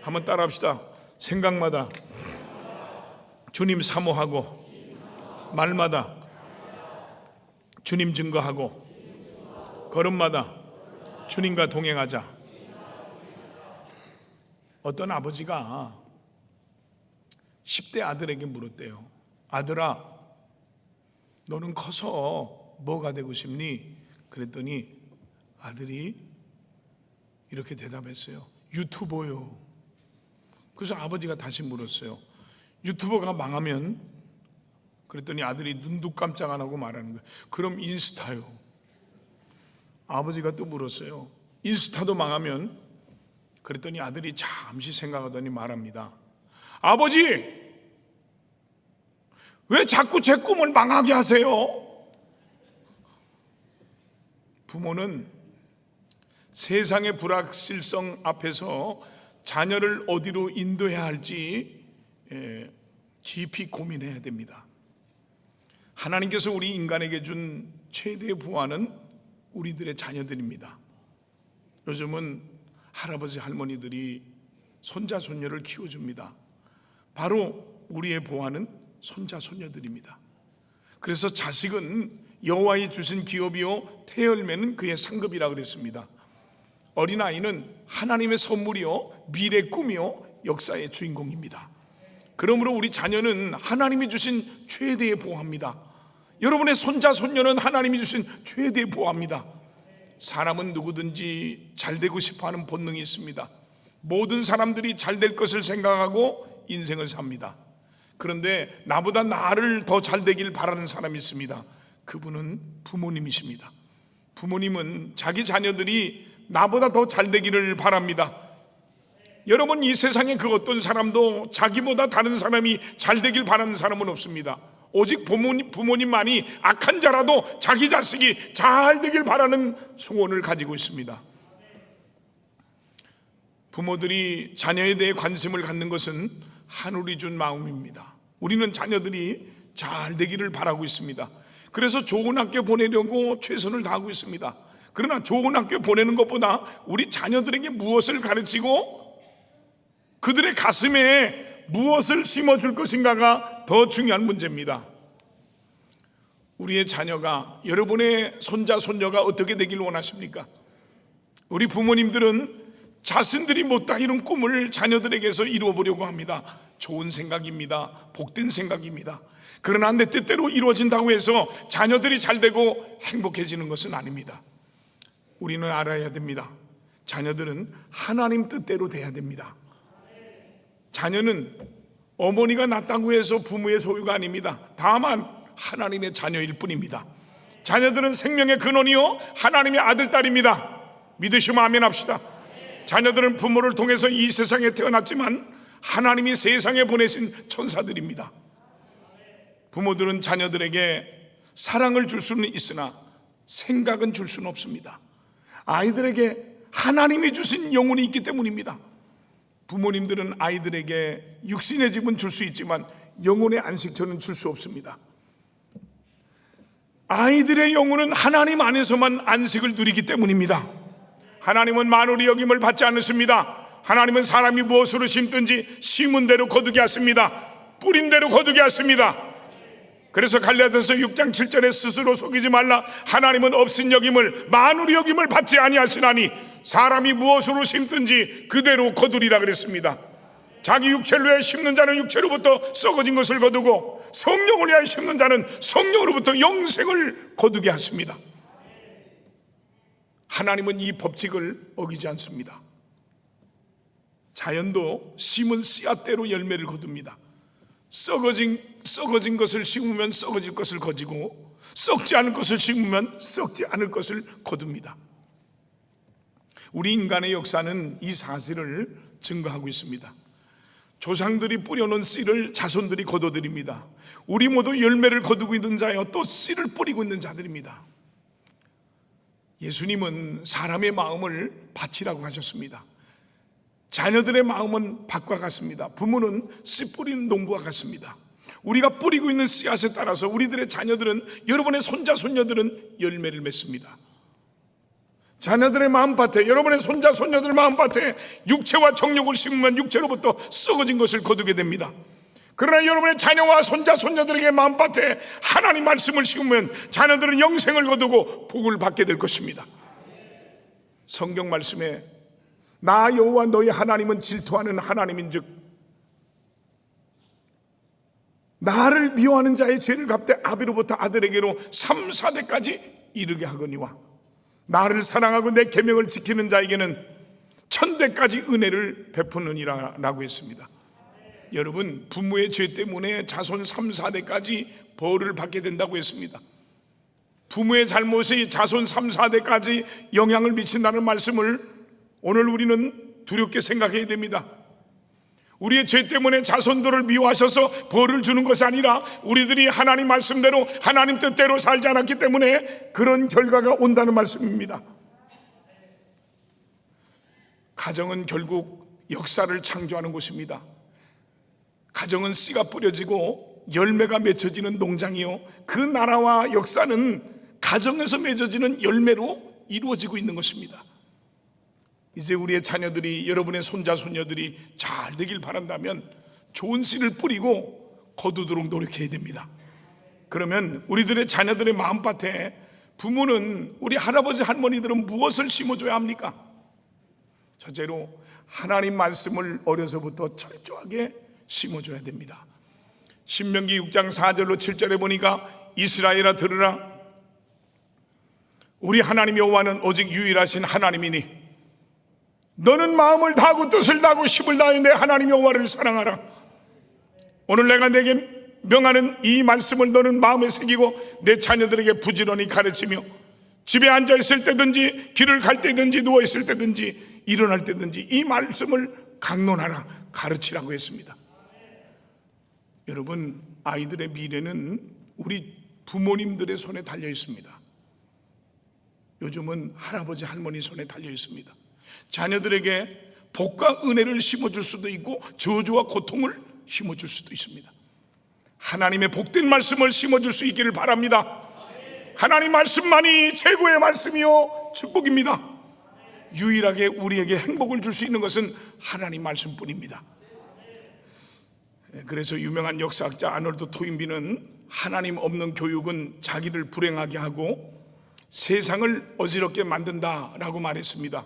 한번 따라합시다. 생각마다 주님 사모하고 말마다 주님 증거하고 걸음마다 주님과 동행하자. 어떤 아버지가 10대 아들에게 물었대요. 아들아, 너는 커서 뭐가 되고 싶니? 그랬더니 아들이 이렇게 대답했어요. 유튜버요. 그래서 아버지가 다시 물었어요. 유튜버가 망하면? 그랬더니 아들이 눈도 깜짝 안 하고 말하는 거예요. 그럼 인스타요. 아버지가 또 물었어요. 인스타도 망하면? 그랬더니 아들이 잠시 생각하더니 말합니다. 아버지, 왜 자꾸 제 꿈을 망하게 하세요? 부모는 세상의 불확실성 앞에서 자녀를 어디로 인도해야 할지 깊이 고민해야 됩니다. 하나님께서 우리 인간에게 준 최대의 부하는 우리들의 자녀들입니다. 요즘은 할아버지 할머니들이 손자 손녀를 키워줍니다. 바로 우리의 보아는 손자 손녀들입니다. 그래서 자식은 여호와의 주신 기업이요 태열매는 그의 상급이라 그랬습니다. 어린아이는 하나님의 선물이요 미래 꿈이요 역사의 주인공입니다. 그러므로 우리 자녀는 하나님이 주신 최대의 보화입니다. 여러분의 손자 손녀는 하나님이 주신 최대의 보화입니다. 사람은 누구든지 잘 되고 싶어하는 본능이 있습니다. 모든 사람들이 잘 될 것을 생각하고 인생을 삽니다. 그런데 나보다 나를 더 잘 되길 바라는 사람이 있습니다. 그분은 부모님이십니다. 부모님은 자기 자녀들이 나보다 더 잘 되기를 바랍니다. 여러분, 이 세상에 그 어떤 사람도 자기보다 다른 사람이 잘 되길 바라는 사람은 없습니다. 오직 부모님만이 악한 자라도 자기 자식이 잘 되길 바라는 소원을 가지고 있습니다. 부모들이 자녀에 대해 관심을 갖는 것은 하늘이 준 마음입니다. 우리는 자녀들이 잘 되기를 바라고 있습니다. 그래서 좋은 학교 보내려고 최선을 다하고 있습니다. 그러나 좋은 학교 보내는 것보다 우리 자녀들에게 무엇을 가르치고 그들의 가슴에 무엇을 심어줄 것인가가 더 중요한 문제입니다. 우리의 자녀가, 여러분의 손자 손녀가 어떻게 되길 원하십니까? 우리 부모님들은 자신들이 못다 이룬 꿈을 자녀들에게서 이루어보려고 합니다. 좋은 생각입니다. 복된 생각입니다. 그러나 내 뜻대로 이루어진다고 해서 자녀들이 잘 되고 행복해지는 것은 아닙니다. 우리는 알아야 됩니다. 자녀들은 하나님 뜻대로 돼야 됩니다. 자녀는 어머니가 낳았다고 해서 부모의 소유가 아닙니다. 다만 하나님의 자녀일 뿐입니다. 자녀들은 생명의 근원이요 하나님의 아들, 딸입니다. 믿으시면 아멘 합시다. 자녀들은 부모를 통해서 이 세상에 태어났지만 하나님이 세상에 보내신 천사들입니다. 부모들은 자녀들에게 사랑을 줄 수는 있으나 생각은 줄 수는 없습니다. 아이들에게 하나님이 주신 영혼이 있기 때문입니다. 부모님들은 아이들에게 육신의 집은 줄 수 있지만 영혼의 안식처는 줄 수 없습니다. 아이들의 영혼은 하나님 안에서만 안식을 누리기 때문입니다. 하나님은 만물의 여김을 받지 않으십니다. 하나님은 사람이 무엇으로 심든지 심은 대로 거두게 하십니다. 뿌린 대로 거두게 하십니다. 그래서 갈라디아서 6장 7절에 스스로 속이지 말라. 하나님은 없인 여김을 만물의 여김을 받지 아니하시나니 사람이 무엇으로 심든지 그대로 거두리라 그랬습니다. 자기 육체를 위하여 심는 자는 육체로부터 썩어진 것을 거두고 성령을 위하여 심는 자는 성령으로부터 영생을 거두게 하십니다. 하나님은 이 법칙을 어기지 않습니다. 자연도 심은 씨앗대로 열매를 거둡니다. 썩어진 것을 심으면 썩어질 것을 거두고 썩지 않을 것을 심으면 썩지 않을 것을 거둡니다. 우리 인간의 역사는 이 사실을 증거하고 있습니다. 조상들이 뿌려놓은 씨를 자손들이 거둬들입니다. 우리 모두 열매를 거두고 있는 자여 또 씨를 뿌리고 있는 자들입니다. 예수님은 사람의 마음을 밭이라고 하셨습니다. 자녀들의 마음은 밭과 같습니다. 부모는 씨 뿌리는 농부와 같습니다. 우리가 뿌리고 있는 씨앗에 따라서 우리들의 자녀들은, 여러분의 손자 손녀들은 열매를 맺습니다. 자녀들의 마음밭에, 여러분의 손자 손녀들 마음밭에 육체와 정욕을 심으면 육체로부터 썩어진 것을 거두게 됩니다. 그러나 여러분의 자녀와 손자 손녀들에게 마음밭에 하나님 말씀을 심으면 자녀들은 영생을 거두고 복을 받게 될 것입니다. 성경 말씀에 나 여호와 너희 하나님은 질투하는 하나님인즉 나를 미워하는 자의 죄를 갚되 아비로부터 아들에게로 3, 4대까지 이르게 하거니와 나를 사랑하고 내 계명을 지키는 자에게는 1000대까지 은혜를 베푸느니라 라고 했습니다. 여러분, 부모의 죄 때문에 자손 3, 4대까지 벌을 받게 된다고 했습니다. 부모의 잘못이 자손 3, 4대까지 영향을 미친다는 말씀을 오늘 우리는 두렵게 생각해야 됩니다. 우리의 죄 때문에 자손들을 미워하셔서 벌을 주는 것이 아니라 우리들이 하나님 말씀대로 하나님 뜻대로 살지 않았기 때문에 그런 결과가 온다는 말씀입니다. 가정은 결국 역사를 창조하는 곳입니다. 가정은 씨가 뿌려지고 열매가 맺혀지는 농장이요, 그 나라와 역사는 가정에서 맺어지는 열매로 이루어지고 있는 것입니다. 이제 우리의 자녀들이, 여러분의 손자 손녀들이 잘 되길 바란다면 좋은 씨를 뿌리고 거두도록 노력해야 됩니다. 그러면 우리들의 자녀들의 마음밭에 부모는, 우리 할아버지 할머니들은 무엇을 심어줘야 합니까? 첫째로 하나님 말씀을 어려서부터 철저하게 심어줘야 됩니다. 신명기 6장 4절로 7절에 보니까 이스라엘아 들으라, 우리 하나님 여호와는 오직 유일하신 하나님이니 너는 마음을 다하고 뜻을 다하고 힘을 다하여 내 하나님 여호와를 사랑하라. 오늘 내가 내게 명하는 이 말씀을 너는 마음에 새기고 내 자녀들에게 부지런히 가르치며 집에 앉아 있을 때든지 길을 갈 때든지 누워 있을 때든지 일어날 때든지 이 말씀을 강론하라, 가르치라고 했습니다. 여러분, 아이들의 미래는 우리 부모님들의 손에 달려 있습니다. 요즘은 할아버지 할머니 손에 달려 있습니다. 자녀들에게 복과 은혜를 심어줄 수도 있고 저주와 고통을 심어줄 수도 있습니다. 하나님의 복된 말씀을 심어줄 수 있기를 바랍니다. 하나님 말씀만이 최고의 말씀이요 축복입니다. 유일하게 우리에게 행복을 줄 수 있는 것은 하나님 말씀뿐입니다. 그래서 유명한 역사학자 아놀드 토인비는 하나님 없는 교육은 자기를 불행하게 하고 세상을 어지럽게 만든다라고 말했습니다.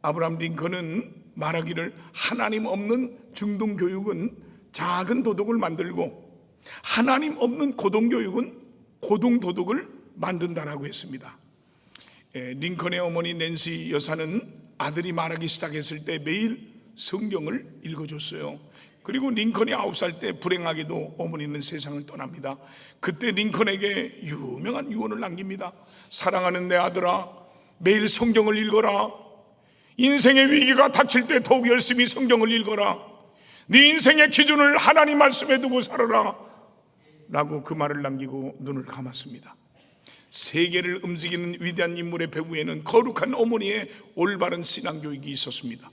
아브라함 링컨은 말하기를 하나님 없는 중등교육은 작은 도덕을 만들고 하나님 없는 고등교육은 고등도덕을 만든다라고 했습니다. 링컨의 어머니 낸시 여사는 아들이 말하기 시작했을 때 매일 성경을 읽어줬어요. 그리고 링컨이 9살 때 불행하게도 어머니는 세상을 떠납니다. 그때 링컨에게 유명한 유언을 남깁니다. 사랑하는 내 아들아, 매일 성경을 읽어라. 인생의 위기가 닥칠 때 더욱 열심히 성경을 읽어라. 네 인생의 기준을 하나님 말씀에 두고 살아라 라고 그 말을 남기고 눈을 감았습니다. 세계를 움직이는 위대한 인물의 배후에는 거룩한 어머니의 올바른 신앙교육이 있었습니다.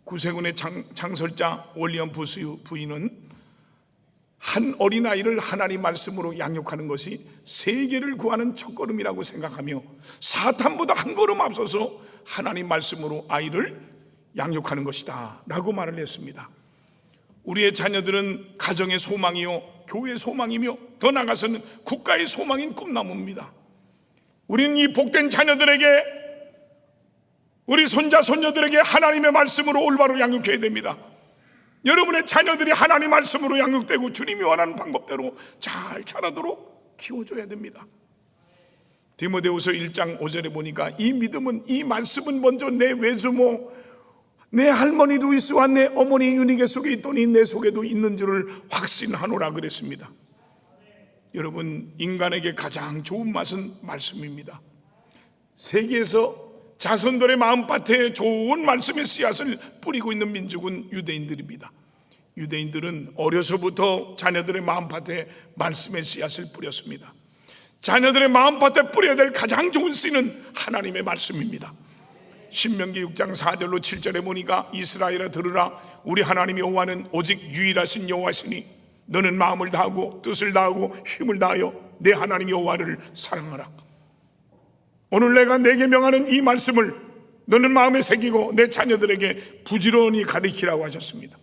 구세군의 창설자 윌리엄 부스 부인은 한 어린아이를 하나님 말씀으로 양육하는 것이 세계를 구하는 첫걸음이라고 생각하며 사탄보다 한 걸음 앞서서 하나님 말씀으로 아이를 양육하는 것이다 라고 말을 했습니다. 우리의 자녀들은 가정의 소망이요 교회의 소망이며 더 나아가서는 국가의 소망인 꿈나무입니다. 우리는 이 복된 자녀들에게, 우리 손자 손녀들에게 하나님의 말씀으로 올바로 양육해야 됩니다. 여러분의 자녀들이 하나님 말씀으로 양육되고 주님이 원하는 방법대로 잘 자라도록 키워줘야 됩니다. 디모데후서 1장 5절에 보니까 이 믿음은, 이 말씀은 먼저 내 외조모 내 할머니 루이스와 내 어머니 유니게 속에 있더니 내 속에도 있는 줄을 확신하노라 그랬습니다. 여러분, 인간에게 가장 좋은 맛은 말씀입니다. 세계에서 자손들의 마음밭에 좋은 말씀의 씨앗을 뿌리고 있는 민족은 유대인들입니다. 유대인들은 어려서부터 자녀들의 마음밭에 말씀의 씨앗을 뿌렸습니다. 자녀들의 마음밭에 뿌려야 될 가장 좋은 씨는 하나님의 말씀입니다. 신명기 6장 4절로 7절에 보니까 이스라엘아 들으라, 우리 하나님 여호와는 오직 유일하신 여호와시니 너는 마음을 다하고 뜻을 다하고 힘을 다하여 내 하나님 여호와를 사랑하라. 오늘 내가 내게 명하는 이 말씀을 너는 마음에 새기고 내 자녀들에게 부지런히 가르치라고 하셨습니다.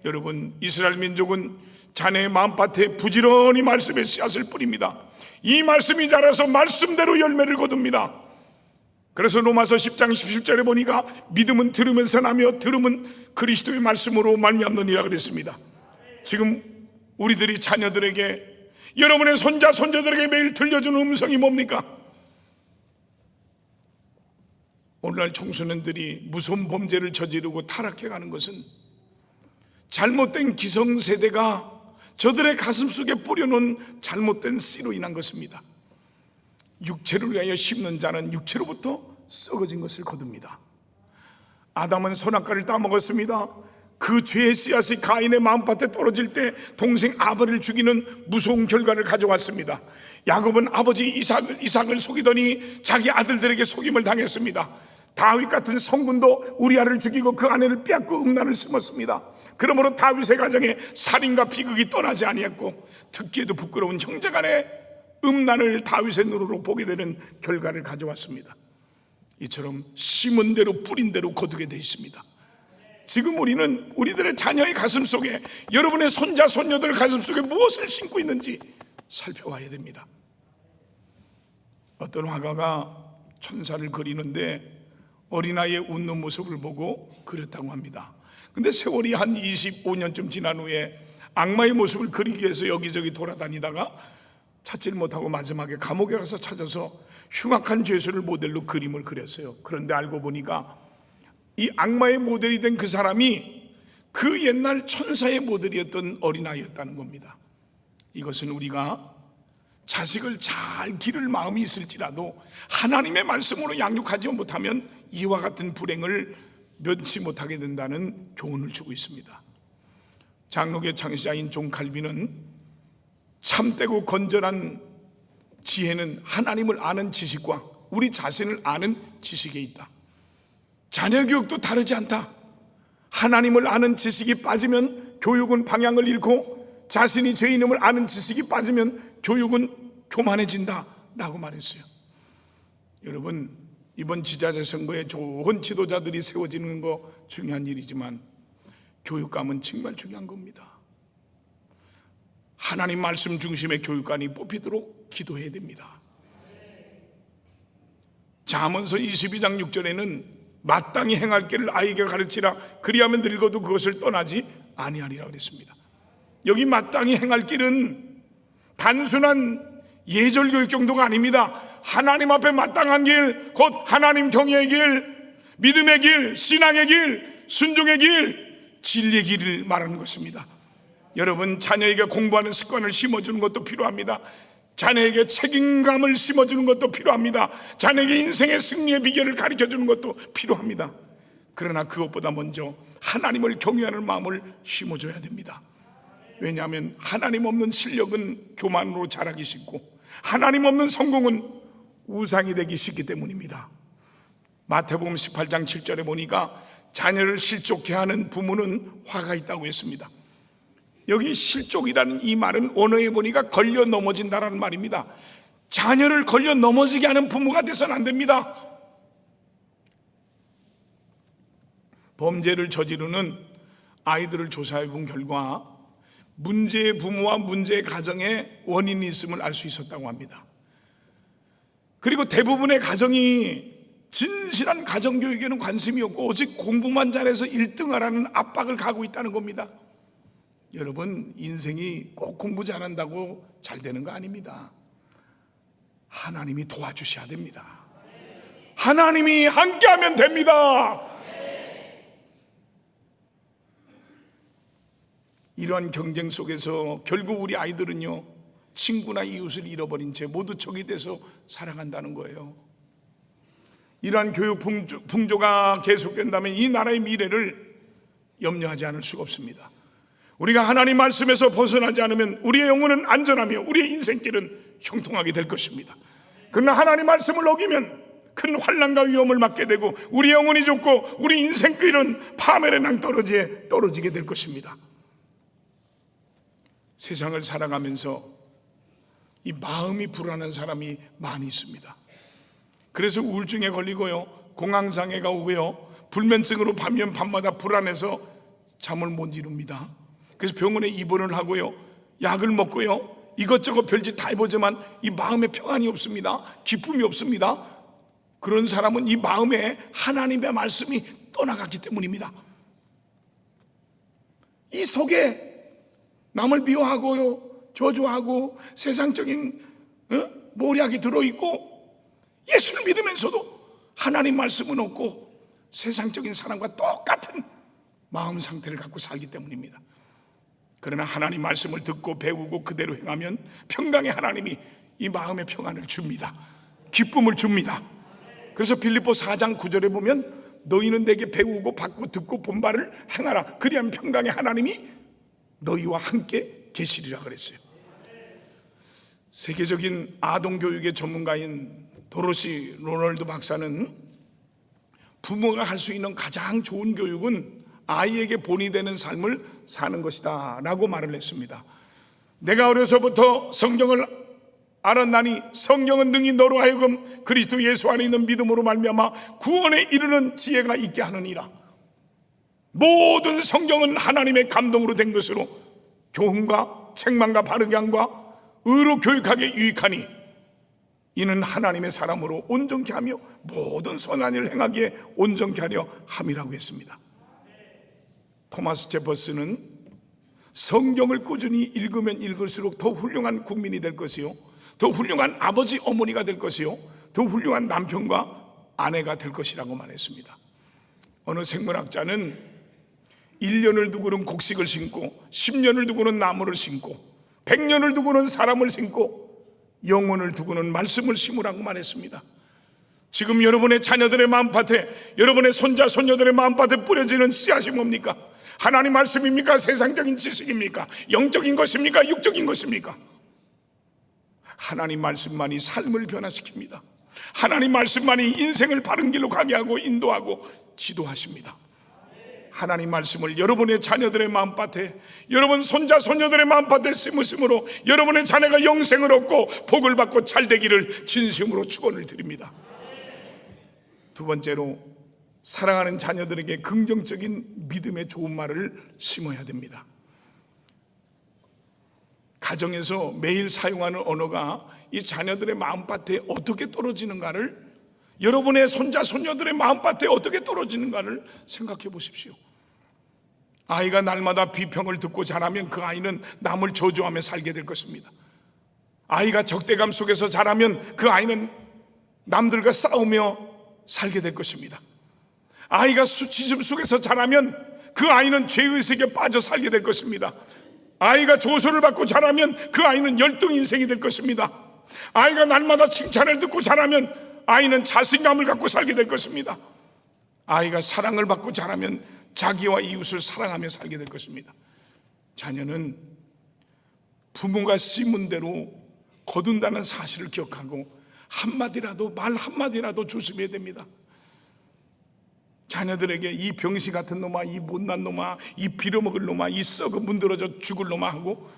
여러분, 이스라엘 민족은 자네의 마음밭에 부지런히 말씀의 씨앗을 뿌립니다. 이 말씀이 자라서 말씀대로 열매를 거둡니다. 그래서 로마서 10장 17절에 보니까 믿음은 들으면서 나며 들음은 그리스도의 말씀으로 말미암느니라 그랬습니다. 지금 우리들이 자녀들에게, 여러분의 손자 손자들에게 매일 들려주는 음성이 뭡니까? 오늘날 청소년들이 무서운 범죄를 저지르고 타락해가는 것은 잘못된 기성세대가 저들의 가슴 속에 뿌려놓은 잘못된 씨로 인한 것입니다. 육체를 위하여 심는 자는 육체로부터 썩어진 것을 거둡니다. 아담은 선악과를 따먹었습니다. 그 죄의 씨앗이 가인의 마음밭에 떨어질 때 동생 아벨을 죽이는 무서운 결과를 가져왔습니다. 야곱은 아버지 이삭을 속이더니 자기 아들들에게 속임을 당했습니다. 다윗 같은 성군도 우리아를 죽이고 그 아내를 빼앗고 음란을 심었습니다. 그러므로 다윗의 가정에 살인과 비극이 떠나지 아니했고, 듣기에도 부끄러운 형제간의 음란을 다윗의 눈으로 보게 되는 결과를 가져왔습니다. 이처럼 심은 대로 뿌린 대로 거두게 되어 있습니다. 지금 우리는 우리들의 자녀의 가슴 속에, 여러분의 손자 손녀들 가슴 속에 무엇을 심고 있는지 살펴봐야 됩니다. 어떤 화가가 천사를 그리는데 어린아이의 웃는 모습을 보고 그렸다고 합니다. 근데 세월이 한 25년쯤 지난 후에 악마의 모습을 그리기 위해서 여기저기 돌아다니다가 찾질 못하고 마지막에 감옥에 가서 찾아서 흉악한 죄수를 모델로 그림을 그렸어요. 그런데 알고 보니까 이 악마의 모델이 된 그 사람이 그 옛날 천사의 모델이었던 어린아이였다는 겁니다. 이것은 우리가 자식을 잘 기를 마음이 있을지라도 하나님의 말씀으로 양육하지 못하면 이와 같은 불행을 면치 못하게 된다는 교훈을 주고 있습니다. 장로교 창시자인 존 칼빈은 참되고 건전한 지혜는 하나님을 아는 지식과 우리 자신을 아는 지식에 있다. 자녀 교육도 다르지 않다. 하나님을 아는 지식이 빠지면 교육은 방향을 잃고, 자신이 죄인임을 아는 지식이 빠지면 교육은 교만해진다 라고 말했어요. 여러분, 이번 지자체 선거에 좋은 지도자들이 세워지는 거 중요한 일이지만 교육감은 정말 중요한 겁니다. 하나님 말씀 중심의 교육관이 뽑히도록 기도해야 됩니다. 잠언서 22장 6절에는 마땅히 행할 길을 아이에게 가르치라, 그리하면 늙어도 그것을 떠나지 아니하리라 그랬습니다. 여기 마땅히 행할 길은 단순한 예절 교육 정도가 아닙니다. 하나님 앞에 마땅한 길, 곧 하나님 경외의 길, 믿음의 길, 신앙의 길, 순종의 길, 진리의 길을 말하는 것입니다. 여러분, 자녀에게 공부하는 습관을 심어주는 것도 필요합니다. 자녀에게 책임감을 심어주는 것도 필요합니다. 자녀에게 인생의 승리의 비결을 가르쳐주는 것도 필요합니다. 그러나 그것보다 먼저 하나님을 경외하는 마음을 심어줘야 됩니다. 왜냐하면 하나님 없는 실력은 교만으로 자라기 쉽고, 하나님 없는 성공은 우상이 되기 쉽기 때문입니다. 마태복음 18장 7절에 보니까 자녀를 실족해 하는 부모는 화가 있다고 했습니다. 여기 실족이라는 이 말은 원어에 보니까 걸려 넘어진다라는 말입니다. 자녀를 걸려 넘어지게 하는 부모가 돼서는 안 됩니다. 범죄를 저지르는 아이들을 조사해 본 결과 문제의 부모와 문제의 가정에 원인이 있음을 알 수 있었다고 합니다. 그리고 대부분의 가정이 진실한 가정교육에는 관심이 없고 오직 공부만 잘해서 1등하라는 압박을 가하고 있다는 겁니다. 여러분, 인생이 꼭 공부 잘한다고 잘 되는 거 아닙니다. 하나님이 도와주셔야 됩니다. 하나님이 함께하면 됩니다. 이러한 경쟁 속에서 결국 우리 아이들은요, 친구나 이웃을 잃어버린 채 모두 적이 돼서 살아간다는 거예요. 이러한 교육 풍조가 계속된다면 이 나라의 미래를 염려하지 않을 수가 없습니다. 우리가 하나님 말씀에서 벗어나지 않으면 우리의 영혼은 안전하며 우리의 인생길은 형통하게 될 것입니다. 그러나 하나님 말씀을 어기면 큰 환난과 위험을 맞게 되고 우리의 영혼이 좁고 우리 인생길은 파멸의 낭떠러지에 떨어지게 될 것입니다. 세상을 살아가면서 이 마음이 불안한 사람이 많이 있습니다. 그래서 우울증에 걸리고요, 공황장애가 오고요, 불면증으로 밤이면 밤마다 불안해서 잠을 못 이룹니다. 그래서 병원에 입원을 하고요, 약을 먹고요, 이것저것 별짓 다 해보지만 이 마음에 평안이 없습니다. 기쁨이 없습니다. 그런 사람은 이 마음에 하나님의 말씀이 떠나갔기 때문입니다. 이 속에 남을 미워하고요, 저주하고 세상적인 모략이 들어있고, 예수를 믿으면서도 하나님 말씀은 없고 세상적인 사람과 똑같은 마음 상태를 갖고 살기 때문입니다. 그러나 하나님 말씀을 듣고 배우고 그대로 행하면 평강의 하나님이 이 마음의 평안을 줍니다. 기쁨을 줍니다. 그래서 빌립보 4장 9절에 보면 너희는 내게 배우고 받고 듣고 본 바를 행하라. 그리하면 평강의 하나님이 너희와 함께 계시리라 그랬어요. 세계적인 아동교육의 전문가인 도로시 로널드 박사는 부모가 할 수 있는 가장 좋은 교육은 아이에게 본이 되는 삶을 사는 것이다 라고 말을 했습니다. 내가 어려서부터 성경을 알았나니 성경은 능히 너로 하여금 그리스도 예수 안에 있는 믿음으로 말미암아 구원에 이르는 지혜가 있게 하느니라. 모든 성경은 하나님의 감동으로 된 것으로 교훈과 책망과 바르게 함과 의로 교육하기에 유익하니 이는 하나님의 사람으로 온전케 하며 모든 선한 일을 행하기에 온전케 하려 함이라고 했습니다. 토마스 제퍼슨은 성경을 꾸준히 읽으면 읽을수록 더 훌륭한 국민이 될 것이요, 더 훌륭한 아버지 어머니가 될 것이요, 더 훌륭한 남편과 아내가 될 것이라고 말했습니다. 어느 생물학자는 1년을 두고는 곡식을 심고 10년을 두고는 나무를 심고 100년을 두고는 사람을 심고 영혼을 두고는 말씀을 심으라고 말했습니다. 지금 여러분의 자녀들의 마음밭에, 여러분의 손자 손녀들의 마음밭에 뿌려지는 씨앗이 뭡니까? 하나님 말씀입니까? 세상적인 지식입니까? 영적인 것입니까? 육적인 것입니까? 하나님 말씀만이 삶을 변화시킵니다. 하나님 말씀만이 인생을 바른 길로 가게 하고 인도하고 지도하십니다. 하나님 말씀을 여러분의 자녀들의 마음밭에, 여러분 손자 손녀들의 마음밭에 심으심으로 여러분의 자녀가 영생을 얻고 복을 받고 잘되기를 진심으로 축원을 드립니다. 두 번째로, 사랑하는 자녀들에게 긍정적인 믿음의 좋은 말을 심어야 됩니다. 가정에서 매일 사용하는 언어가 이 자녀들의 마음밭에 어떻게 떨어지는가를, 여러분의 손자 손녀들의 마음밭에 어떻게 떨어지는가를 생각해 보십시오. 아이가 날마다 비평을 듣고 자라면 그 아이는 남을 저주하며 살게 될 것입니다. 아이가 적대감 속에서 자라면 그 아이는 남들과 싸우며 살게 될 것입니다. 아이가 수치심 속에서 자라면 그 아이는 죄의식에 빠져 살게 될 것입니다. 아이가 조소를 받고 자라면 그 아이는 열등 인생이 될 것입니다. 아이가 날마다 칭찬을 듣고 자라면 아이는 자신감을 갖고 살게 될 것입니다. 아이가 사랑을 받고 자라면 자기와 이웃을 사랑하며 살게 될 것입니다. 자녀는 부모가 심은 대로 거둔다는 사실을 기억하고 한마디라도, 말 한마디라도 조심해야 됩니다. 자녀들에게 이 병신 같은 놈아, 이 못난 놈아, 이 빌어먹을 놈아, 이 썩어 문드러져 죽을 놈아 하고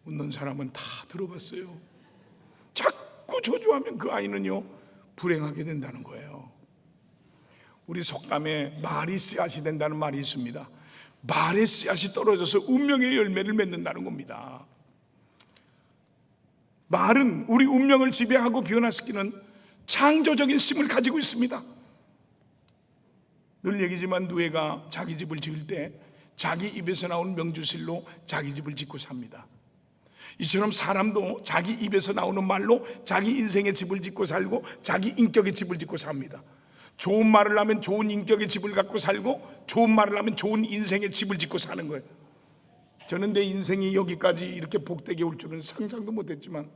웃는 사람은 다 들어봤어요. 자꾸 저주하면 그 아이는요 불행하게 된다는 거예요. 우리 속담에 말이 씨앗이 된다는 말이 있습니다. 말의 씨앗이 떨어져서 운명의 열매를 맺는다는 겁니다. 말은 우리 운명을 지배하고 변화시키는 창조적인 힘을 가지고 있습니다. 늘 얘기지만 노예가 자기 집을 지을 때 자기 입에서 나온 명주실로 자기 집을 짓고 삽니다. 이처럼 사람도 자기 입에서 나오는 말로 자기 인생의 집을 짓고 살고 자기 인격의 집을 짓고 삽니다. 좋은 말을 하면 좋은 인격의 집을 갖고 살고 좋은 말을 하면 좋은 인생의 집을 짓고 사는 거예요. 저는 내 인생이 여기까지 이렇게 복되게 올 줄은 상상도 못했지만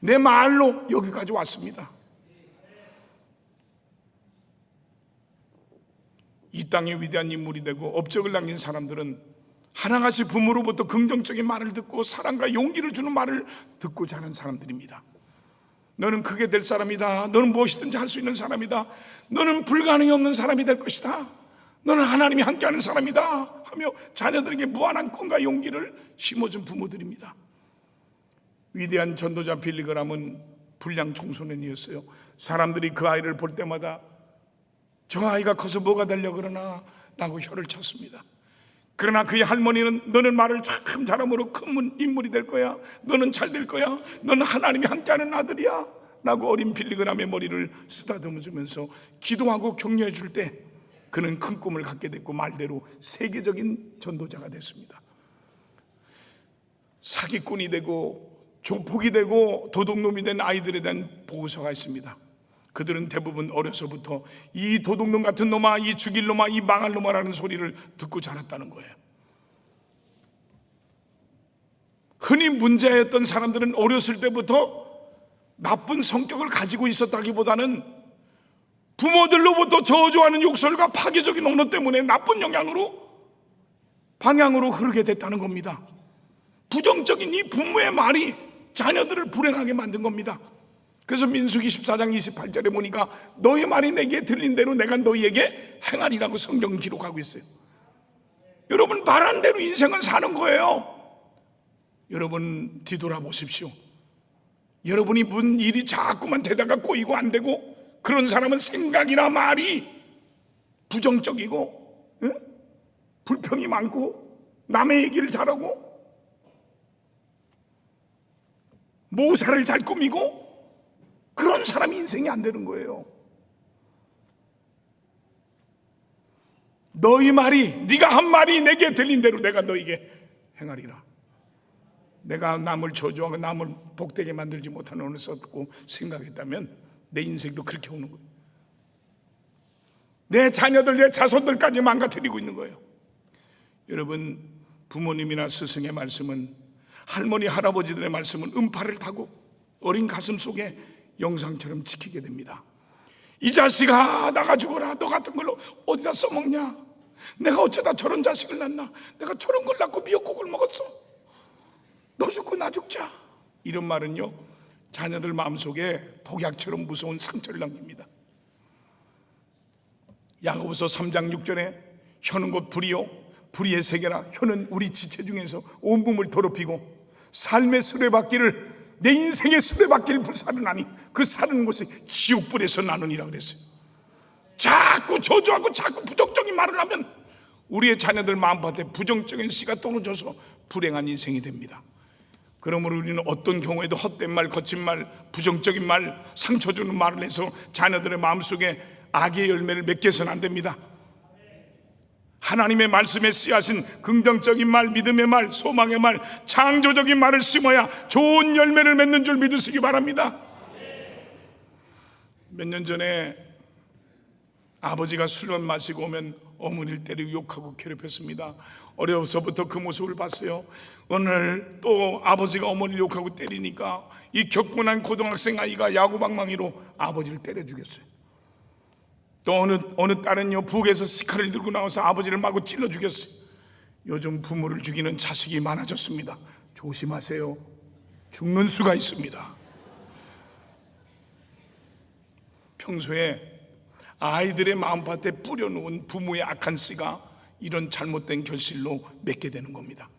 내 말로 여기까지 왔습니다. 이 땅의 위대한 인물이 되고 업적을 남긴 사람들은 하나같이 부모로부터 긍정적인 말을 듣고 사랑과 용기를 주는 말을 듣고 자란 사람들입니다. 너는 크게 될 사람이다. 너는 무엇이든지 할 수 있는 사람이다. 너는 불가능이 없는 사람이 될 것이다. 너는 하나님이 함께하는 사람이다 하며 자녀들에게 무한한 꿈과 용기를 심어준 부모들입니다. 위대한 전도자 빌리 그람은 불량 청소년이었어요. 사람들이 그 아이를 볼 때마다 저 아이가 커서 뭐가 되려고 그러나 라고 혀를 쳤습니다. 그러나 그의 할머니는 너는 말을 참 잘함으로 큰 인물이 될 거야, 너는 잘 될 거야, 너는 하나님이 함께하는 아들이야 라고 어린 빌리그람의 머리를 쓰다듬어 주면서 기도하고 격려해 줄 때 그는 큰 꿈을 갖게 됐고 말대로 세계적인 전도자가 됐습니다. 사기꾼이 되고 조폭이 되고 도둑놈이 된 아이들에 대한 보고서가 있습니다. 그들은 대부분 어려서부터 이 도둑놈 같은 놈아, 이 죽일 놈아, 이 망할 놈아라는 소리를 듣고 자랐다는 거예요. 흔히 문제였던 사람들은 어렸을 때부터 나쁜 성격을 가지고 있었다기보다는 부모들로부터 저주하는 욕설과 파괴적인 언어 때문에 나쁜 방향으로 흐르게 됐다는 겁니다. 부정적인 이 부모의 말이 자녀들을 불행하게 만든 겁니다. 그래서 민수기 14장 28절에 보니까 너의 말이 내게 들린 대로 내가 너희에게 행하리라고 성경은 기록하고 있어요. 여러분, 말한 대로 인생은 사는 거예요. 여러분 뒤돌아보십시오. 여러분이 무슨 일이 자꾸만 되다가 꼬이고 안 되고 그런 사람은 생각이나 말이 부정적이고 불평이 많고 남의 얘기를 잘하고 모사를 잘 꾸미고 그런 사람이 인생이 안 되는 거예요. 너희 말이, 네가 한 말이 내게 들린 대로 내가 너에게 행하리라. 내가 남을 저주하고 남을 복되게 만들지 못하는 언어를 썼고 생각했다면 내 인생도 그렇게 오는 거예요. 내 자녀들, 내 자손들까지 망가뜨리고 있는 거예요. 여러분, 부모님이나 스승의 말씀은, 할머니 할아버지들의 말씀은 음파를 타고 어린 가슴 속에 영상처럼 지키게 됩니다. 이 자식아, 나가 죽어라. 너 같은 걸로 어디다 써먹냐? 내가 어쩌다 저런 자식을 낳나? 내가 저런 걸 낳고 미역국을 먹었어. 너 죽고 나 죽자. 이런 말은요, 자녀들 마음속에 독약처럼 무서운 상처를 남깁니다. 야고보서 3장 6절에 혀는 곧 불이요 불의의 세계라. 혀는 우리 지체 중에서 온몸을 더럽히고 삶의 수레바퀴를, 내 인생의 수레바퀴를 불사르나니 그 사는 곳에 지옥불에서 나누니라 그랬어요. 자꾸 저주하고 자꾸 부정적인 말을 하면 우리의 자녀들 마음밭에 부정적인 씨가 떨어져서 불행한 인생이 됩니다. 그러므로 우리는 어떤 경우에도 헛된 말, 거친 말, 부정적인 말, 상처 주는 말을 해서 자녀들의 마음속에 악의 열매를 맺게 해서는 안 됩니다. 하나님의 말씀에 씨앗인 긍정적인 말, 믿음의 말, 소망의 말, 창조적인 말을 심어야 좋은 열매를 맺는 줄 믿으시기 바랍니다. 몇 년 전에 아버지가 술만 마시고 오면 어머니를 때리고 욕하고 괴롭혔습니다. 어려서부터 그 모습을 봤어요. 오늘 또 아버지가 어머니를 욕하고 때리니까 이 격분한 고등학생 아이가 야구방망이로 아버지를 때려 죽였어요. 또 어느 딸은요, 부엌에서 시칼을 들고 나와서 아버지를 마구 찔러 죽였어요. 요즘 부모를 죽이는 자식이 많아졌습니다. 조심하세요. 죽는 수가 있습니다. 평소에 아이들의 마음밭에 뿌려놓은 부모의 악한 씨가 이런 잘못된 결실로 맺게 되는 겁니다.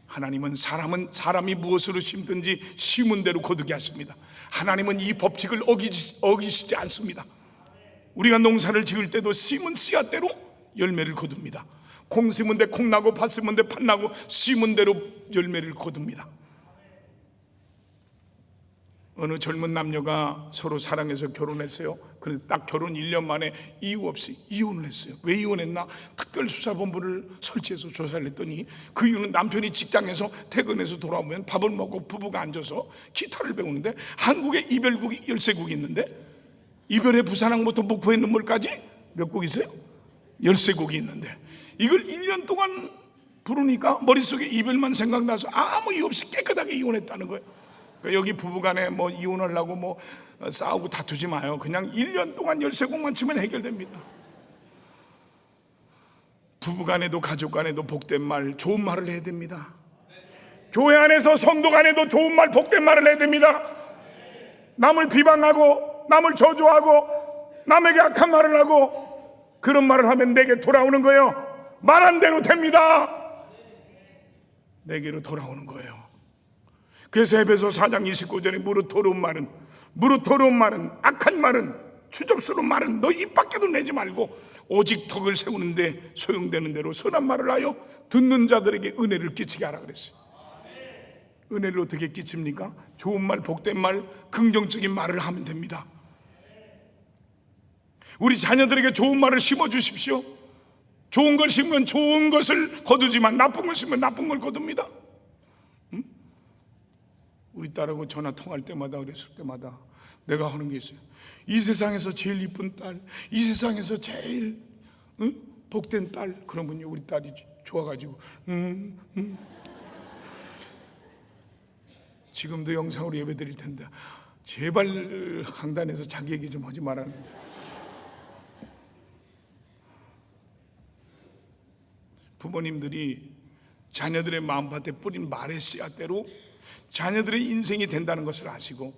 하나님은 사람이 무엇으로 심든지 심은 대로 거두게 하십니다. 하나님은 이 법칙을 어기시지 않습니다. 우리가 농사를 지을 때도 심은 씨앗대로 열매를 거둡니다. 콩 심은 데 콩 나고 팥 심은 데 팥 나고 심은 대로 열매를 거둡니다. 어느 젊은 남녀가 서로 사랑해서 결혼했어요. 그런데 딱 결혼 1년 만에 이유 없이 이혼을 했어요. 왜 이혼했나? 특별수사본부를 설치해서 조사를 했더니 그 이유는 남편이 직장에서 퇴근해서 돌아오면 밥을 먹고 부부가 앉아서 기타를 배우는데 한국에 이별곡이 13곡이 있는데 이별의 부산항부터 목포의 눈물까지 몇 곡 있어요? 13곡이 있는데 이걸 1년 동안 부르니까 머릿속에 이별만 생각나서 아무 이유 없이 깨끗하게 이혼했다는 거예요. 그러니까 여기 부부간에 뭐 이혼하려고 뭐 싸우고 다투지 마요. 그냥 1년 동안 13곡만 치면 해결됩니다. 부부간에도 가족간에도 복된 말, 좋은 말을 해야 됩니다. 교회 안에서 성도 간에도 좋은 말, 복된 말을 해야 됩니다. 남을 비방하고 남을 저주하고 남에게 악한 말을 하고 그런 말을 하면 내게 돌아오는 거예요. 말한 대로 됩니다. 내게로 돌아오는 거예요. 그래서 에베소 4장 29절에 무릇 더러운 말은 악한 말은 추접스러운 말은 너 입 밖에도 내지 말고 오직 덕을 세우는데 소용되는 대로 선한 말을 하여 듣는 자들에게 은혜를 끼치게 하라 그랬어요. 은혜를 어떻게 끼칩니까? 좋은 말, 복된 말, 긍정적인 말을 하면 됩니다. 우리 자녀들에게 좋은 말을 심어 주십시오. 좋은 걸 심으면 좋은 것을 거두지만 나쁜 걸 심으면 나쁜 걸 거둡니다. 우리 딸하고 전화 통화할 때마다 그랬을 때마다 내가 하는 게 있어요. 이 세상에서 제일 이쁜 딸, 이 세상에서 제일 복된 딸. 그러면요 우리 딸이 좋아가지고 지금도 영상으로 예배 드릴 텐데 제발 강단에서 자기 얘기 좀 하지 말라는데. 부모님들이 자녀들의 마음밭에 뿌린 말의 씨앗대로 자녀들의 인생이 된다는 것을 아시고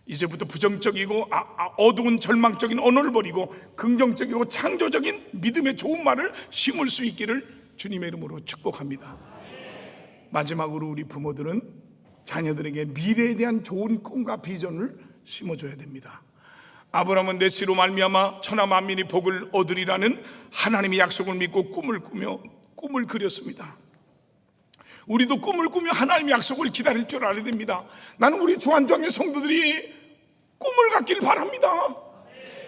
이제부터 부정적이고 어두운 절망적인 언어를 버리고 긍정적이고 창조적인 믿음의 좋은 말을 심을 수 있기를 주님의 이름으로 축복합니다. 마지막으로 우리 부모들은 자녀들에게 미래에 대한 좋은 꿈과 비전을 심어줘야 됩니다. 아브라함은 내 씨로 말미암아 천하 만민이 복을 얻으리라는 하나님의 약속을 믿고 꿈을 그렸습니다. 우리도 꿈을 꾸며 하나님의 약속을 기다릴 줄 알아야 됩니다. 나는 우리 주한정의 성도들이 꿈을 갖길 바랍니다.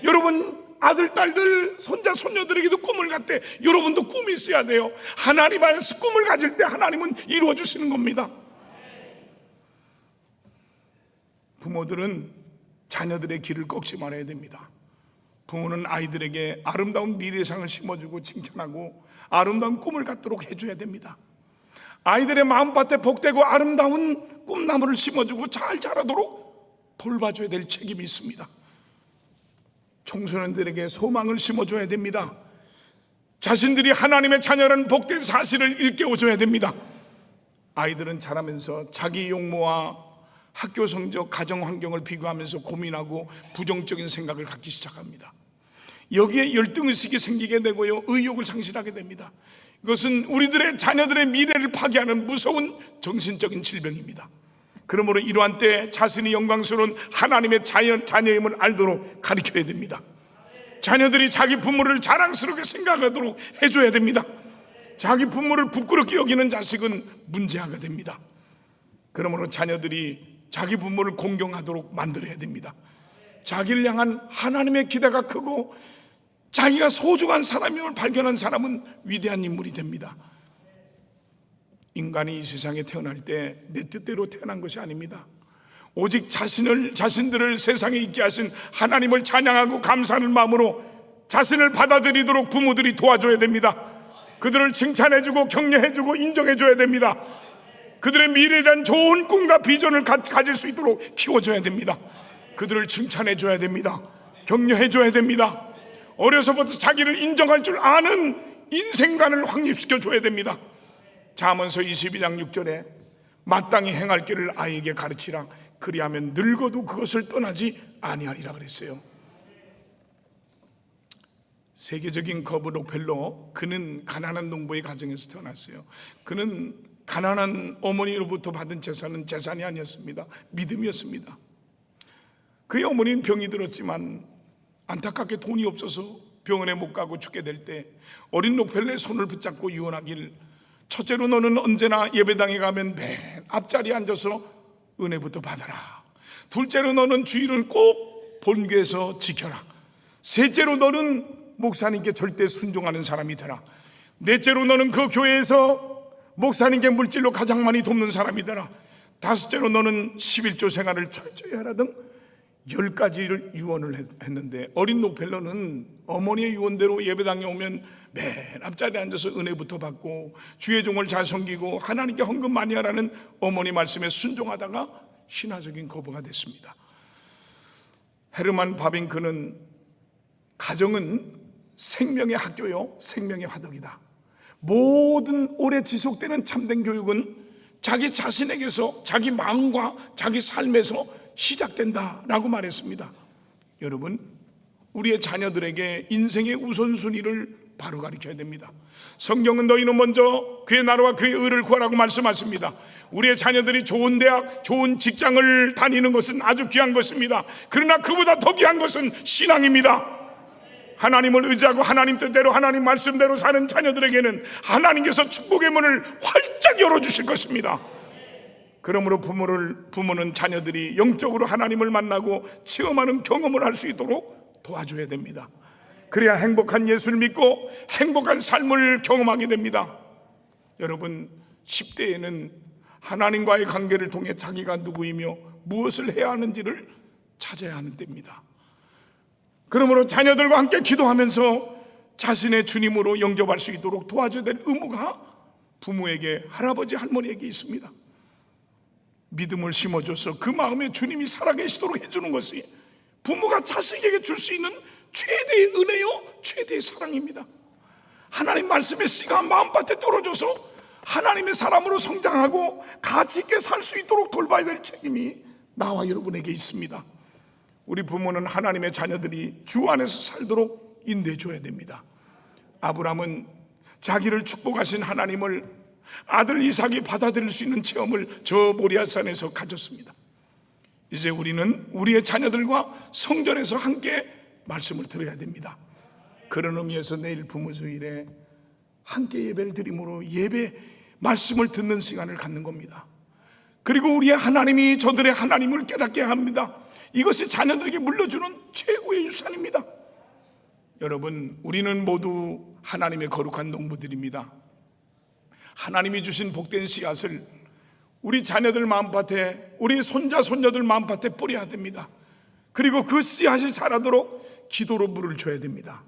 여러분 아들, 딸들, 손자, 손녀들에게도 꿈을 갖되 여러분도 꿈이 있어야 돼요. 하나님 안에서 꿈을 가질 때 하나님은 이루어 주시는 겁니다. 부모들은 자녀들의 길을 꺾지 말아야 됩니다. 부모는 아이들에게 아름다운 미래상을 심어주고 칭찬하고 아름다운 꿈을 갖도록 해줘야 됩니다. 아이들의 마음밭에 복되고 아름다운 꿈나무를 심어주고 잘 자라도록 돌봐줘야 될 책임이 있습니다. 청소년들에게 소망을 심어줘야 됩니다. 자신들이 하나님의 자녀라는 복된 사실을 일깨워줘야 됩니다. 아이들은 자라면서 자기 용모와 학교 성적, 가정 환경을 비교하면서 고민하고 부정적인 생각을 갖기 시작합니다. 여기에 열등의식이 생기게 되고요, 의욕을 상실하게 됩니다. 이것은 우리들의 자녀들의 미래를 파괴하는 무서운 정신적인 질병입니다. 그러므로 이러한 때 자신이 영광스러운 하나님의 자녀임을 알도록 가르쳐야 됩니다. 자녀들이 자기 부모를 자랑스럽게 생각하도록 해줘야 됩니다. 자기 부모를 부끄럽게 여기는 자식은 문제아가 됩니다. 그러므로 자녀들이 자기 부모를 공경하도록 만들어야 됩니다. 자기를 향한 하나님의 기대가 크고 자기가 소중한 사람임을 발견한 사람은 위대한 인물이 됩니다. 인간이 이 세상에 태어날 때 내 뜻대로 태어난 것이 아닙니다. 오직 자신들을 세상에 있게 하신 하나님을 찬양하고 감사하는 마음으로 자신을 받아들이도록 부모들이 도와줘야 됩니다. 그들을 칭찬해주고 격려해주고 인정해줘야 됩니다. 그들의 미래에 대한 좋은 꿈과 비전을 가질 수 있도록 키워줘야 됩니다. 그들을 칭찬해줘야 됩니다. 격려해줘야 됩니다. 어려서부터 자기를 인정할 줄 아는 인생관을 확립시켜줘야 됩니다. 잠언서 22장 6절에 마땅히 행할 길을 아이에게 가르치라. 그리하면 늙어도 그것을 떠나지 아니하리라 그랬어요. 세계적인 거부 록펠러, 그는 가난한 농부의 가정에서 태어났어요. 그는 가난한 어머니로부터 받은 재산은 재산이 아니었습니다. 믿음이었습니다. 그의 어머니는 병이 들었지만 안타깝게 돈이 없어서 병원에 못 가고 죽게 될 때 어린 록펠러의 손을 붙잡고 유언하길, 첫째로 너는 언제나 예배당에 가면 맨 앞자리에 앉아서 은혜부터 받아라. 둘째로 너는 주일은 꼭 본교에서 지켜라. 셋째로 너는 목사님께 절대 순종하는 사람이 되라. 넷째로 너는 그 교회에서 목사님께 물질로 가장 많이 돕는 사람이 되라. 다섯째로 너는 11조 생활을 철저히 하라 등 10가지를 유언을 했는데, 어린 록펠러는 어머니의 유언대로 예배당에 오면 맨 앞자리에 앉아서 은혜부터 받고 주의 종을 잘 섬기고 하나님께 헌금 많이 하라는 어머니 말씀에 순종하다가 신화적인 거부가 됐습니다. 헤르만 바빙크는 가정은 생명의 학교요, 생명의 화덕이다. 모든 오래 지속되는 참된 교육은 자기 자신에게서, 자기 마음과 자기 삶에서 시작된다라고 말했습니다. 여러분, 우리의 자녀들에게 인생의 우선순위를 바로 가르쳐야 됩니다. 성경은 너희는 먼저 그의 나라와 그의 의를 구하라고 말씀하십니다. 우리의 자녀들이 좋은 대학, 좋은 직장을 다니는 것은 아주 귀한 것입니다. 그러나 그보다 더 귀한 것은 신앙입니다. 하나님을 의지하고 하나님 뜻대로 하나님 말씀대로 사는 자녀들에게는 하나님께서 축복의 문을 활짝 열어주실 것입니다. 그러므로 부모는 자녀들이 영적으로 하나님을 만나고 체험하는 경험을 할 수 있도록 도와줘야 됩니다. 그래야 행복한 예수를 믿고 행복한 삶을 경험하게 됩니다. 여러분, 10대에는 하나님과의 관계를 통해 자기가 누구이며 무엇을 해야 하는지를 찾아야 하는 때입니다. 그러므로 자녀들과 함께 기도하면서 자신의 주님으로 영접할 수 있도록 도와줘야 될 의무가 부모에게, 할아버지, 할머니에게 있습니다. 믿음을 심어줘서 그 마음에 주님이 살아계시도록 해주는 것이 부모가 자식에게 줄 수 있는 최대의 은혜요, 최대의 사랑입니다. 하나님 말씀의 씨가 마음밭에 떨어져서 하나님의 사람으로 성장하고 가치 있게 살 수 있도록 돌봐야 될 책임이 나와 여러분에게 있습니다. 우리 부모는 하나님의 자녀들이 주 안에서 살도록 인도해줘야 됩니다. 아브라함은 자기를 축복하신 하나님을 아들 이삭이 받아들일 수 있는 체험을 저 모리아산에서 가졌습니다. 이제 우리는 우리의 자녀들과 성전에서 함께 말씀을 들어야 됩니다. 그런 의미에서 내일 부모주일에 함께 예배를 드림으로 예배 말씀을 듣는 시간을 갖는 겁니다. 그리고 우리의 하나님이 저들의 하나님을 깨닫게 합니다. 이것이 자녀들에게 물려주는 최고의 유산입니다. 여러분, 우리는 모두 하나님의 거룩한 농부들입니다. 하나님이 주신 복된 씨앗을 우리 자녀들 마음밭에, 우리 손자 손녀들 마음밭에 뿌려야 됩니다. 그리고 그 씨앗이 자라도록 기도로 물을 줘야 됩니다.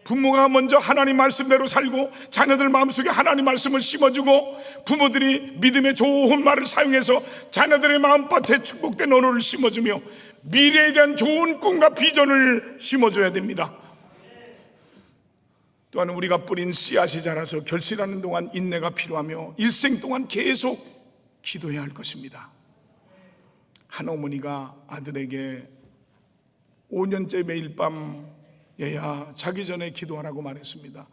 부모가 먼저 하나님 말씀대로 살고 자녀들 마음속에 하나님 말씀을 심어주고 부모들이 믿음의 좋은 말을 사용해서 자녀들의 마음밭에 축복된 언어를 심어주며 미래에 대한 좋은 꿈과 비전을 심어줘야 됩니다. 또한 우리가 뿌린 씨앗이 자라서 결실하는 동안 인내가 필요하며 일생 동안 계속 기도해야 할 것입니다. 한 어머니가 아들에게 5년째 매일 밤 얘야 자기 전에 기도하라고 말했습니다.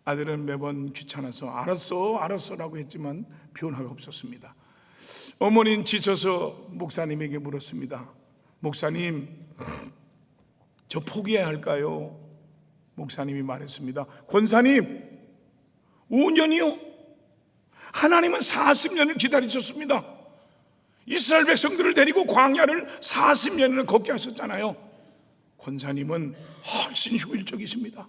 아들은 매번 귀찮아서 알았어 라고 했지만 변화가 없었습니다. 어머니는 지쳐서 목사님에게 물었습니다. 목사님, 저 포기해야 할까요? 목사님이 말했습니다. 권사님, 5년이요? 하나님은 40년을 기다리셨습니다. 이스라엘 백성들을 데리고 광야를 40년을 걷게 하셨잖아요. 권사님은 훨씬 효율적이십니다.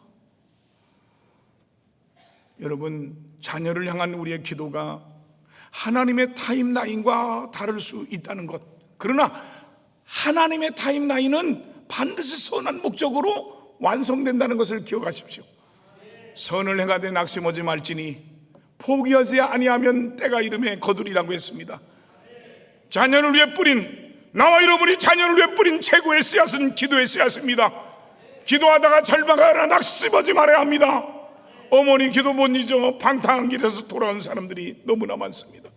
여러분, 자녀를 향한 우리의 기도가 하나님의 타임라인과 다를 수 있다는 것, 그러나 하나님의 타임라인은 반드시 선한 목적으로 완성된다는 것을 기억하십시오. 선을 행하되 낙심하지 말지니 포기하지 아니하면 때가 이름에 거두리라고 했습니다. 자녀를 위해 뿌린, 나와 여러분이 자녀를 위해 뿌린 최고의 씨앗은 기도의 씨앗입니다. 기도하다가 절망하거나 낙심하지 말아야 합니다. 어머니 기도 못 잊어 방탕한 길에서 돌아온 사람들이 너무나 많습니다.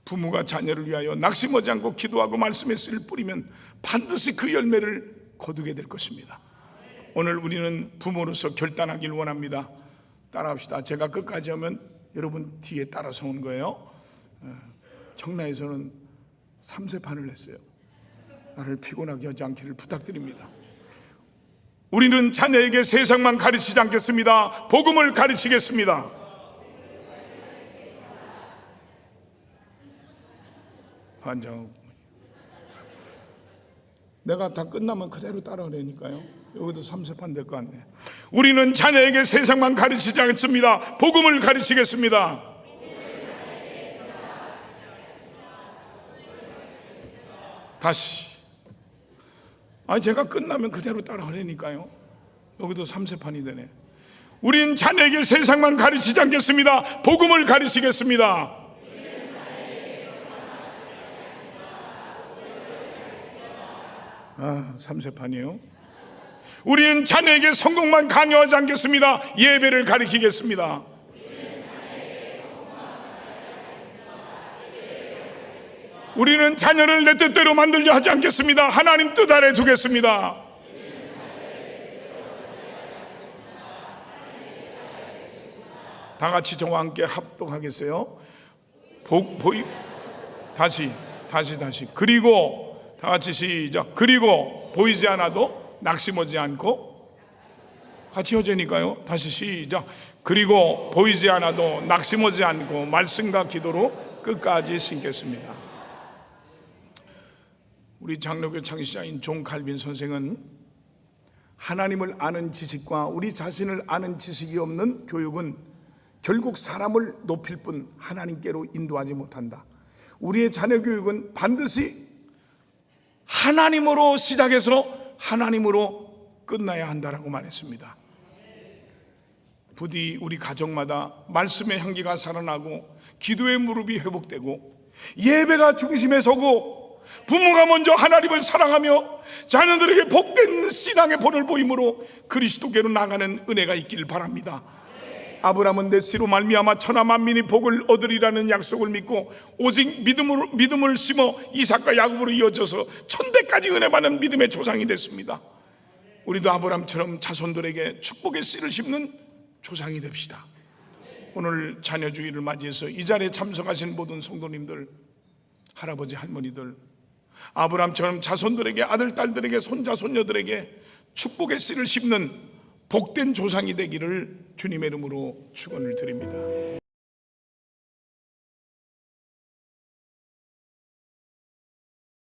부모가 자녀를 위하여 낙심하지 않고 기도하고 말씀의 씨를 뿌리면 반드시 그 열매를 거두게 될 것입니다. 오늘 우리는 부모로서 결단하길 원합니다. 따라합시다. 제가 끝까지 하면 여러분 뒤에 따라서 오는 거예요. 청라에서는 3세판을 했어요. 나를 피곤하게 하지 않기를 부탁드립니다. 우리는 자녀에게 세상만 가르치지 않겠습니다. 복음을 가르치겠습니다. 환장하고 내가 다 끝나면 그대로 따라하려니까요. 여기도 3세판 될 것 같네. 우리는 자녀에게 세상만 가르치지 않겠습니다. 복음을 가르치겠습니다. 다시. 제가 끝나면 그대로 따라하려니까요. 여기도 3세판이 되네. 우린 자녀에게 세상만 가르치지 않겠습니다. 복음을 가르치겠습니다. 3세판이에요. 우리는 자녀에게 성공만 강요하지 않겠습니다. 예배를 가르치겠습니다. 우리는 자녀를 내 뜻대로 만들려 하지 않겠습니다. 하나님 뜻 아래 두겠습니다. 다 같이 저와 함께 합독하겠어요? 다시. 그리고 다 같이 시작. 그리고 보이지 않아도 낙심하지 않고, 같이 허재니까요. 다시 시작. 그리고 보이지 않아도 낙심하지 않고 말씀과 기도로 끝까지 신겠습니다. 우리 장로교 창시자인 존 칼빈 선생은 하나님을 아는 지식과 우리 자신을 아는 지식이 없는 교육은 결국 사람을 높일 뿐 하나님께로 인도하지 못한다. 우리의 자녀 교육은 반드시 하나님으로 시작해서 하나님으로 끝나야 한다라고 말했습니다. 부디 우리 가정마다 말씀의 향기가 살아나고 기도의 무릎이 회복되고 예배가 중심에 서고 부모가 먼저 하나님을 사랑하며 자녀들에게 복된 신앙의 본을 보임으로 그리스도께로 나가는 은혜가 있기를 바랍니다. 아브라함은 내 씨로 말미암아 천하 만민이 복을 얻으리라는 약속을 믿고 오직 믿음을 심어 이삭과 야곱으로 이어져서 천대까지 은혜 받는 믿음의 조상이 됐습니다. 우리도 아브라함처럼 자손들에게 축복의 씨를 심는 조상이 됩시다. 오늘 자녀 주일을 맞이해서 이 자리에 참석하신 모든 성도님들, 할아버지 할머니들, 아브라함처럼 자손들에게, 아들 딸들에게, 손자 손녀들에게 축복의 씨를 심는 복된 조상이 되기를 주님의 이름으로 축원을 드립니다.